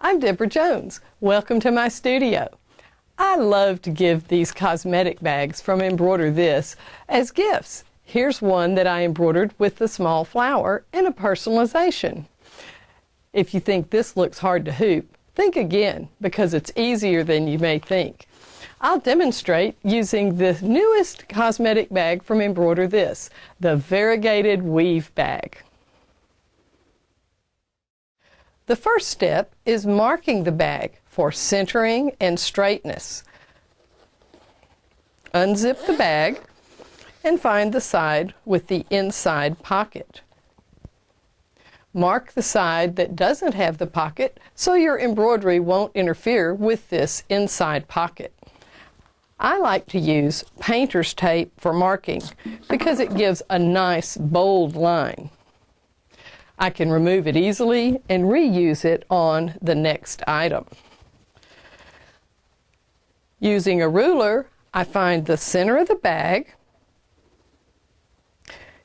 I'm Deborah Jones. Welcome to my studio. I love to give these cosmetic bags from Embroider This as gifts. Here's one that I embroidered with the small flower and a personalization. If you think this looks hard to hoop, think again, because it's easier than you may think. I'll demonstrate using the newest cosmetic bag from Embroider This, the Variegated Weave bag. The first step is marking the bag for centering and straightness. Unzip the bag and find the side with the inside pocket. Mark the side that doesn't have the pocket so your embroidery won't interfere with this inside pocket. I like to use painter's tape for marking because it gives a nice bold line. I can remove it easily and reuse it on the next item. Using a ruler, I find the center of the bag.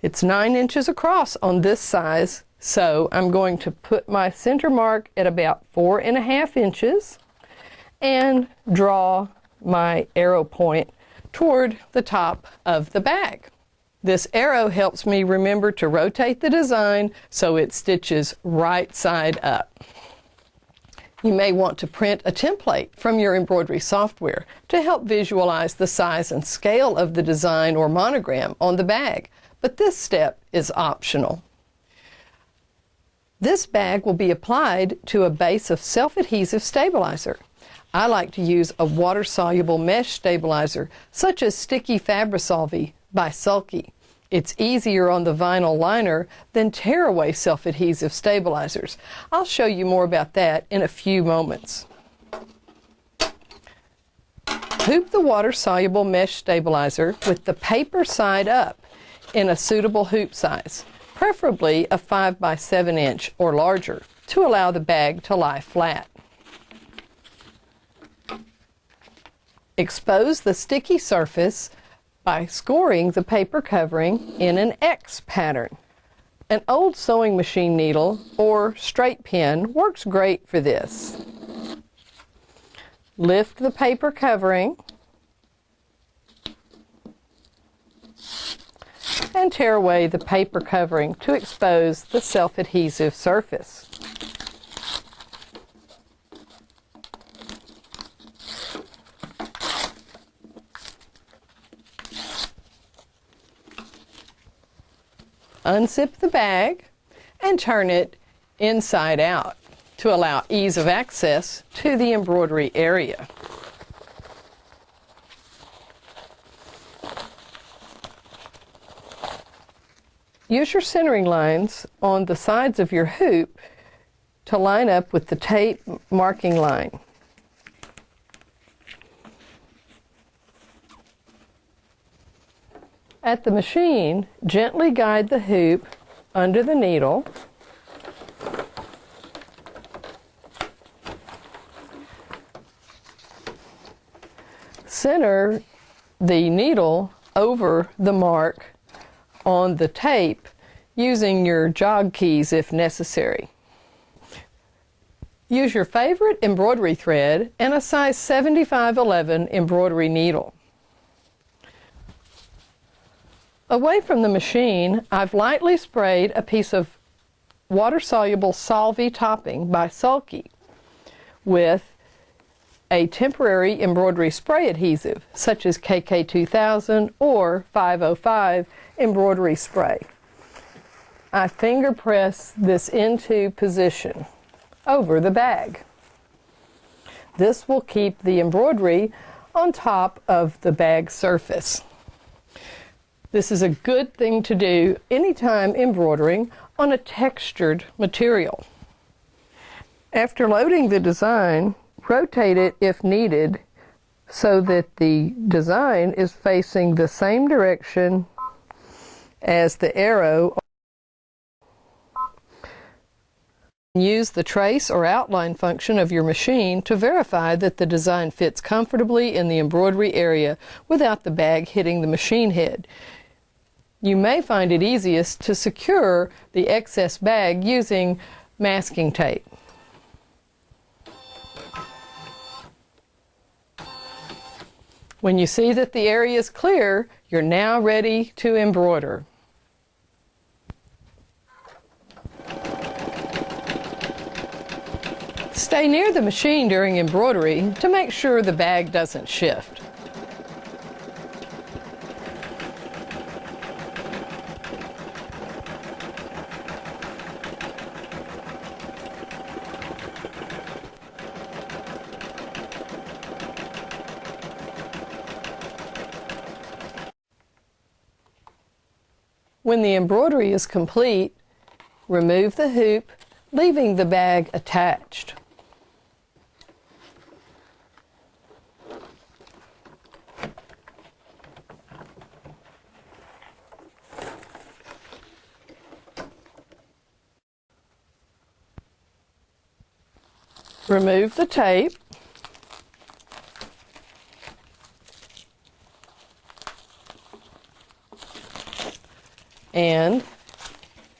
It's 9 inches across on this size, so I'm going to put my center mark at about 4.5 inches and draw my arrow point toward the top of the bag. This arrow helps me remember to rotate the design so it stitches right side up. You may want to print a template from your embroidery software to help visualize the size and scale of the design or monogram on the bag, but this step is optional. This bag will be applied to a base of self-adhesive stabilizer. I like to use a water-soluble mesh stabilizer, such as Sticky Fabri-Solvi by Sulky. It's easier on the vinyl liner than tearaway self-adhesive stabilizers. I'll show you more about that in a few moments. Hoop the water-soluble mesh stabilizer with the paper side up in a suitable hoop size, preferably a 5 by 7 inch or larger, to allow the bag to lie flat. Expose the sticky surface by scoring the paper covering in an X pattern. An old sewing machine needle or straight pin works great for this. Lift the paper covering and tear away the paper covering to expose the self-adhesive surface. Unzip the bag and turn it inside out to allow ease of access to the embroidery area. Use your centering lines on the sides of your hoop to line up with the tape marking line. At the machine, gently guide the hoop under the needle. Center the needle over the mark on the tape using your jog keys if necessary. Use your favorite embroidery thread and a size 75/11 embroidery needle. Away from the machine, I've lightly sprayed a piece of water-soluble Solvi topping by Sulky with a temporary embroidery spray adhesive, such as KK2000 or 505 embroidery spray. I finger press this into position over the bag. This will keep the embroidery on top of the bag surface. This is a good thing to do anytime embroidering on a textured material. After loading the design, rotate it if needed so that the design is facing the same direction as the arrow. Use the trace or outline function of your machine to verify that the design fits comfortably in the embroidery area without the bag hitting the machine head. You may find it easiest to secure the excess bag using masking tape. When you see that the area is clear, you're now ready to embroider. Stay near the machine during embroidery to make sure the bag doesn't shift. When the embroidery is complete, remove the hoop, leaving the bag attached. Remove the tape. And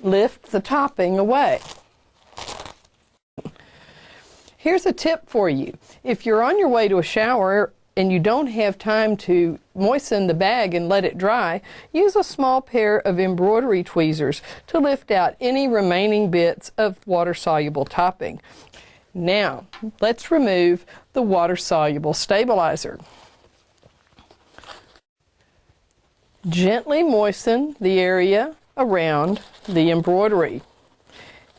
lift the topping away. Here's a tip for you. If you're on your way to a shower and you don't have time to moisten the bag and let it dry, use a small pair of embroidery tweezers to lift out any remaining bits of water-soluble topping. Now, let's remove the water-soluble stabilizer. Gently moisten the area around the embroidery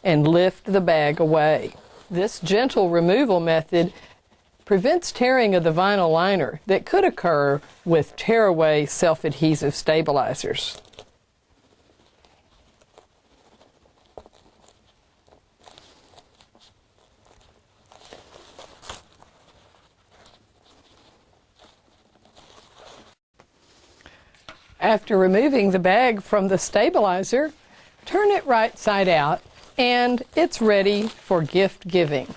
and lift the bag away. This gentle removal method prevents tearing of the vinyl liner that could occur with tearaway self-adhesive stabilizers. After removing the bag from the stabilizer, turn it right side out and it's ready for gift giving.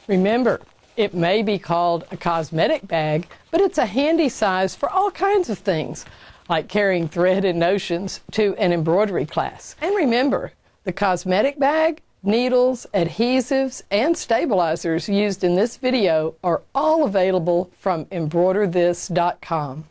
Remember, it may be called a cosmetic bag, but it's a handy size for all kinds of things, like carrying thread and notions to an embroidery class. And remember, the cosmetic bag, needles, adhesives, and stabilizers used in this video are all available from embroiderthis.com.